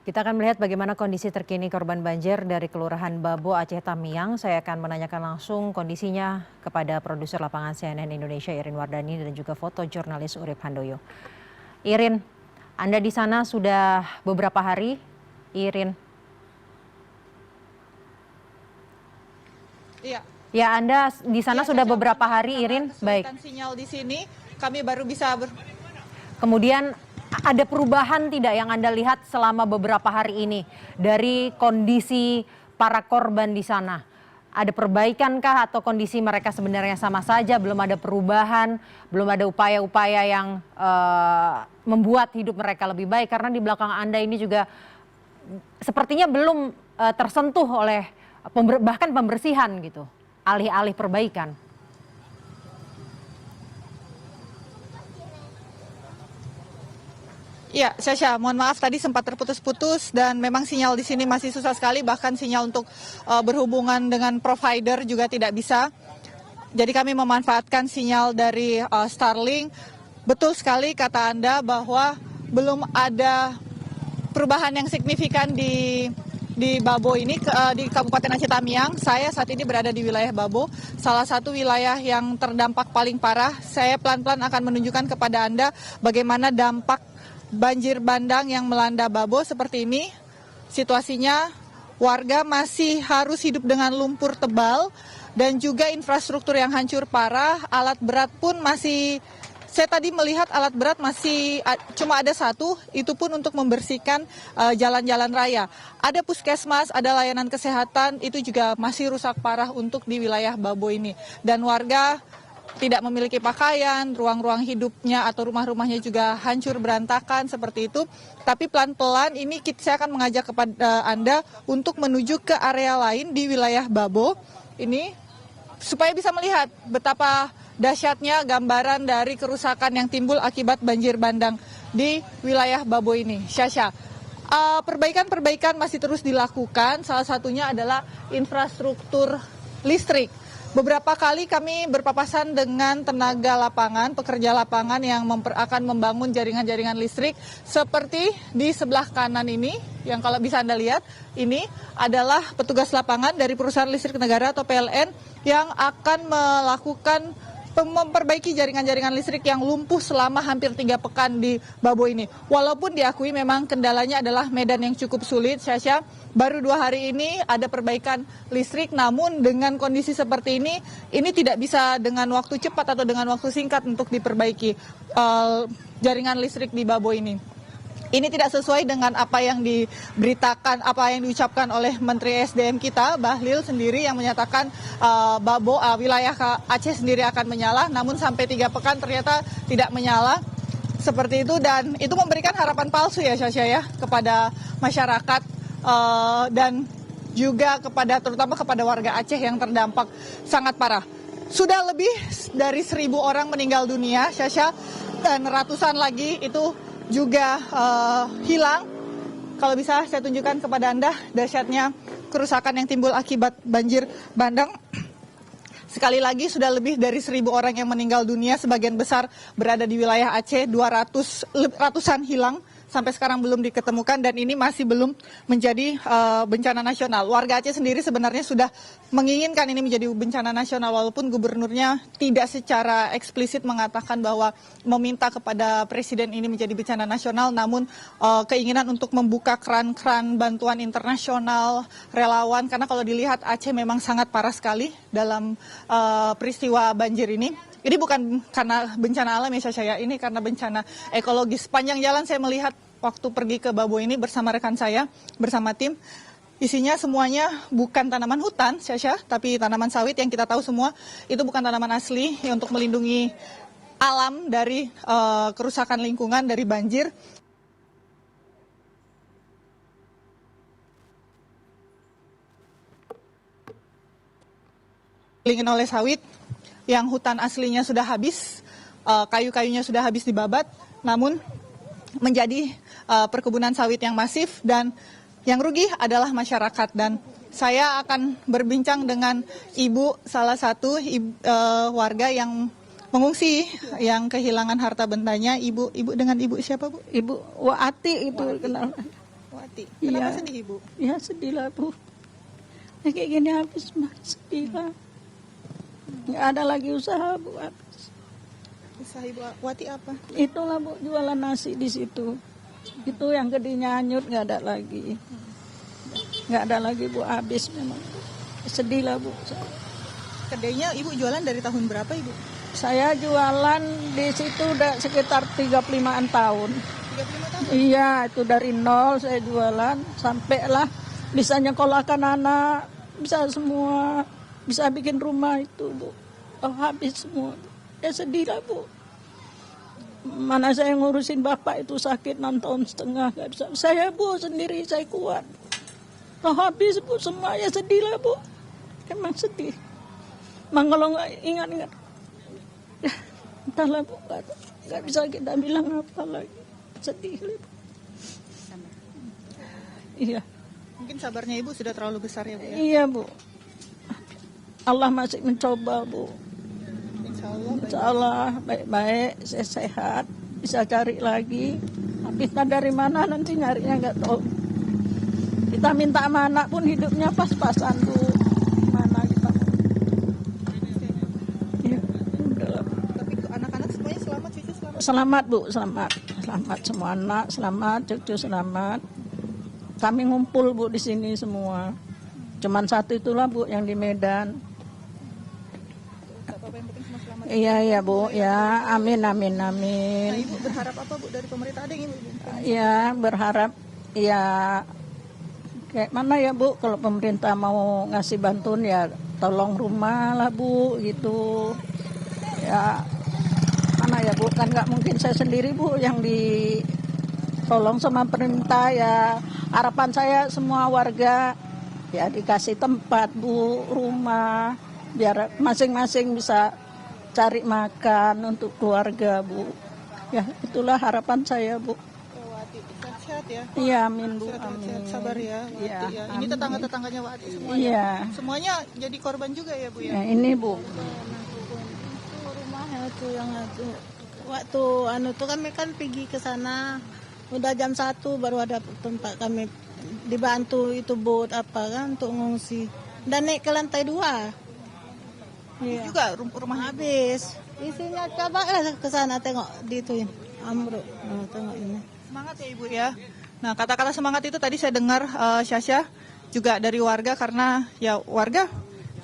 Kita akan melihat bagaimana kondisi terkini korban banjir dari Kelurahan Babo, Aceh Tamiang. Saya akan menanyakan langsung kondisinya kepada produser lapangan CNN Indonesia Irin Wardani dan juga fotojurnalis Urip Handoyo. Irin, Anda di sana sudah beberapa hari, Irin? Iya. Ya, Anda di sana sudah beberapa hari, Irin. Baik. Sinyal di sini, kami baru bisa Kemudian ada perubahan tidak yang Anda lihat selama beberapa hari ini dari kondisi para korban di sana? Ada perbaikan kah atau kondisi mereka sebenarnya sama saja, belum ada perubahan, belum ada upaya-upaya yang membuat hidup mereka lebih baik? Karena di belakang Anda ini juga sepertinya belum tersentuh oleh bahkan pembersihan gitu, alih-alih perbaikan. Ya, Syasha, mohon maaf tadi sempat terputus-putus dan memang sinyal di sini masih susah sekali, bahkan sinyal untuk berhubungan dengan provider juga tidak bisa. Jadi kami memanfaatkan sinyal dari Starlink. Betul sekali kata Anda bahwa belum ada perubahan yang signifikan di Babo ini, di Kabupaten Aceh Tamiang. Saya saat ini berada di wilayah Babo, salah satu wilayah yang terdampak paling parah. Saya pelan-pelan akan menunjukkan kepada Anda bagaimana dampak banjir bandang yang melanda Babo seperti ini. Situasinya warga masih harus hidup dengan lumpur tebal dan juga infrastruktur yang hancur parah. Alat berat pun masih, saya tadi melihat alat berat masih cuma ada satu, itu pun untuk membersihkan jalan-jalan raya. Ada puskesmas, ada layanan kesehatan, itu juga masih rusak parah untuk di wilayah Babo ini. Dan warga tidak memiliki pakaian, ruang-ruang hidupnya atau rumah-rumahnya juga hancur berantakan seperti itu. Tapi pelan-pelan ini saya akan mengajak kepada Anda untuk menuju ke area lain di wilayah Babo ini supaya bisa melihat betapa dahsyatnya gambaran dari kerusakan yang timbul akibat banjir bandang di wilayah Babo ini. Syasha, perbaikan-perbaikan masih terus dilakukan, salah satunya adalah infrastruktur listrik. Beberapa kali kami berpapasan dengan tenaga lapangan, pekerja lapangan yang akan membangun jaringan-jaringan listrik seperti di sebelah kanan ini, yang kalau bisa Anda lihat, ini adalah petugas lapangan dari perusahaan listrik negara atau PLN yang akan melakukan memperbaiki jaringan-jaringan listrik yang lumpuh selama hampir 3 pekan di Babo ini. Walaupun diakui memang kendalanya adalah medan yang cukup sulit, Syasha, baru 2 hari ini ada perbaikan listrik, namun dengan kondisi seperti ini tidak bisa dengan waktu cepat atau dengan waktu singkat untuk diperbaiki jaringan listrik di Babo ini. Ini tidak sesuai dengan apa yang diberitakan, apa yang diucapkan oleh Menteri SDM kita, Bahlil sendiri, yang menyatakan Babo, wilayah Aceh sendiri akan menyala, namun sampai 3 pekan ternyata tidak menyala. Seperti itu, dan itu memberikan harapan palsu ya Syasha ya, kepada masyarakat dan juga terutama kepada warga Aceh yang terdampak sangat parah. Sudah lebih dari 1.000 orang meninggal dunia, Syasha, dan ratusan lagi itu juga hilang. Kalau bisa saya tunjukkan kepada Anda dahsyatnya kerusakan yang timbul akibat banjir bandang. Sekali lagi sudah lebih dari 1.000 orang yang meninggal dunia, sebagian besar berada di wilayah Aceh, ratusan hilang. Sampai sekarang belum diketemukan dan ini masih belum menjadi bencana nasional. Warga Aceh sendiri sebenarnya sudah menginginkan ini menjadi bencana nasional, walaupun gubernurnya tidak secara eksplisit mengatakan bahwa meminta kepada presiden ini menjadi bencana nasional, namun keinginan untuk membuka keran-keran bantuan internasional, relawan, karena kalau dilihat Aceh memang sangat parah sekali dalam peristiwa banjir ini. Ini bukan karena bencana alam ya Syasha, ini karena bencana ekologis. Sepanjang jalan saya melihat waktu pergi ke Babo ini bersama rekan saya, bersama tim, isinya semuanya bukan tanaman hutan Syasha, tapi tanaman sawit yang kita tahu semua itu bukan tanaman asli untuk melindungi alam dari kerusakan lingkungan, dari banjir. Dilingin oleh sawit, yang hutan aslinya sudah habis, kayu-kayunya sudah habis dibabat, namun menjadi perkebunan sawit yang masif, dan yang rugi adalah masyarakat. Dan saya akan berbincang dengan salah satu warga yang mengungsi, yang kehilangan harta bendanya. Ibu dengan ibu siapa, Bu? Ibu Wati itu kenal. Wati. Kenapa Iya. sedih Ibu? Ya sedih lah Bu. Ya, kayak gini habis mah sedih lah. Nggak ada lagi usaha Bu. Habis. Usaha Ibu Wati apa? Itulah Bu, jualan nasi di situ. Itu yang gedenya hanyut, nggak ada lagi. Nggak ada lagi Bu, habis memang. Sedih lah Bu. Kedainya Ibu jualan dari tahun berapa Ibu? Saya jualan di situ udah sekitar 35-an tahun. 35 tahun. Iya, itu dari nol saya jualan sampailah bisa nyekolahkan anak, bisa semua, bisa bikin rumah itu Bu. Oh, habis semua. Ya sedih lah Bu. Mana saya ngurusin bapak itu sakit 6 tahun setengah gak bisa. Saya Bu sendiri saya kuat. Oh, habis Bu semua, ya sedih lah Bu. Emang sedih. Emang kalau nggak ingat-ingat, ya, entahlah Bu, nggak bisa kita bilang apa lagi. Sedih lah Bu. Iya, Mungkin sabarnya Ibu sudah terlalu besar ya Bu ya. iya Bu. Allah masih mencoba Bu. Insya Allah baik. Insya Allah baik-baik, saya sehat, bisa cari lagi. Tapi entah dari mana nanti nyarinya nggak tahu. Kita minta sama anak pun hidupnya pas-pasan Bu. Mana kita? Iya, udahlah. Tapi anak-anak semuanya selamat, cucu selamat. Selamat Bu, selamat. Selamat semua anak, selamat, cucu selamat. Kami ngumpul Bu di sini semua. Cuman satu itulah Bu yang di Medan. Gak apa-apa, yang penting semua selamat. Iya iya Bu, ya amin amin Nah amin. Ibu berharap apa Bu dari pemerintah? Ada yang Ibu? Ya berharap ya kayak mana ya Bu, kalau pemerintah mau ngasih bantuan ya tolong rumah lah Bu gitu. Ya mana ya Bu, kan nggak mungkin saya sendiri Bu yang ditolong sama pemerintah ya. Harapan saya semua warga ya dikasih tempat Bu, rumah, biar masing-masing bisa cari makan untuk keluarga Bu. Ya itulah harapan saya Bu. Wati, sehat-sehat ya. Iya amin Bu, Sehat-sehat, amin. sabar ya Wati Iya, ya. Ini amin. tetangga-tetangganya Wati semuanya. Iya. Semuanya jadi korban juga ya Bu ya. Ya ini Bu. Rumahnya itu yang itu waktu anu tuh kami kan pergi ke sana udah jam 1 baru ada tempat kami dibantu itu bot apa kan untuk ngungsi dan naik ke lantai 2. Iya. Juga rumahnya. Habis isinya coba lah ke sana tengok dituin ambruk. Nah, tengok ini. Semangat ya Ibu ya. Nah kata-kata semangat itu tadi saya dengar Syasha juga dari warga, karena ya warga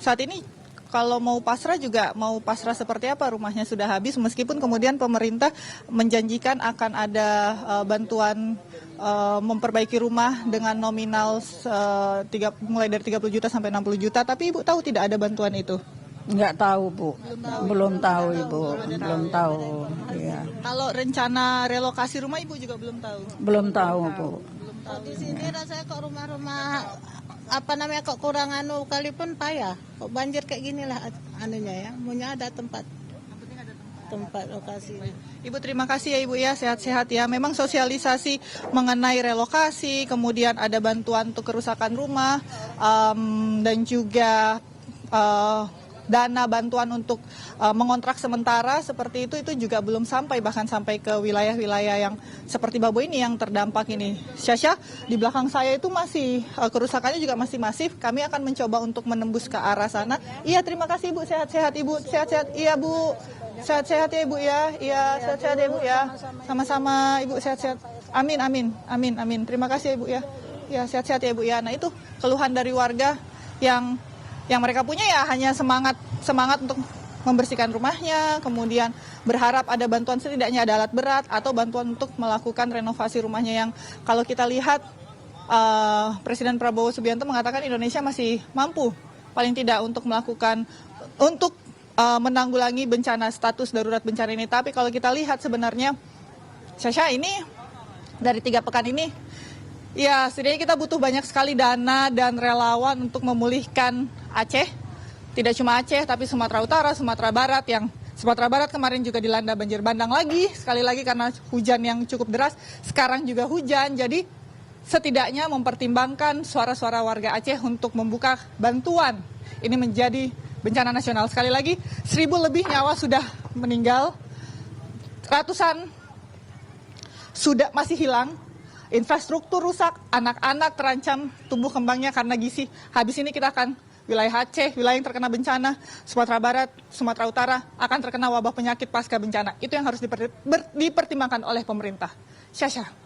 saat ini kalau mau pasrah juga mau pasrah seperti apa, rumahnya sudah habis meskipun kemudian pemerintah menjanjikan akan ada bantuan memperbaiki rumah dengan nominal mulai dari 30 juta sampai 60 juta, tapi Ibu tahu tidak ada bantuan itu? Nggak tahu Bu, belum tahu Ibu, belum tahu. Iya, Kalau rencana relokasi rumah Ibu juga belum tahu? belum tahu Bu. Oh, di sini rasanya kok rumah-rumah apa namanya kok kurang anu kali pun payah. Kok banjir kayak gini lah anunya ya. Maunya ada tempat lokasi. Ibu terima kasih ya Ibu ya, sehat-sehat ya. Memang sosialisasi mengenai relokasi, kemudian ada bantuan untuk kerusakan rumah, dan juga dana bantuan untuk mengontrak sementara seperti itu juga belum sampai, bahkan sampai ke wilayah-wilayah yang seperti Babo ini yang terdampak ini. Syasha, di belakang saya itu masih kerusakannya juga masih masif. Kami akan mencoba untuk menembus ke arah sana. Iya, terima kasih Ibu, sehat-sehat Ibu, sehat-sehat. Iya Bu, sehat-sehat ya Ibu ya. Iya, sehat-sehat ya Ibu ya. Sama-sama Ibu, sehat-sehat. Amin, amin, amin, amin. Terima kasih ya Ibu ya. Ya, sehat-sehat ya Ibu ya. Nah itu keluhan dari warga yang mereka punya ya hanya semangat untuk membersihkan rumahnya, kemudian berharap ada bantuan, setidaknya ada alat berat atau bantuan untuk melakukan renovasi rumahnya yang kalau kita lihat Presiden Prabowo Subianto mengatakan Indonesia masih mampu paling tidak untuk menanggulangi bencana, status darurat bencana ini. Tapi kalau kita lihat sebenarnya Syasha, ini dari 3 pekan ini ya, setidaknya kita butuh banyak sekali dana dan relawan untuk memulihkan Aceh. Tidak cuma Aceh, tapi Sumatera Utara, Sumatera Barat, yang Sumatera Barat kemarin juga dilanda banjir bandang lagi, sekali lagi karena hujan yang cukup deras, sekarang juga hujan. Jadi setidaknya mempertimbangkan suara-suara warga Aceh untuk membuka bantuan. Ini menjadi bencana nasional. Sekali lagi, 1.000 lebih nyawa sudah meninggal, ratusan sudah masih hilang, infrastruktur rusak, anak-anak terancam tumbuh kembangnya karena gizi. Habis ini kita akan wilayah Aceh, wilayah yang terkena bencana, Sumatera Barat, Sumatera Utara akan terkena wabah penyakit pasca bencana. Itu yang harus dipertimbangkan oleh pemerintah. Syasha.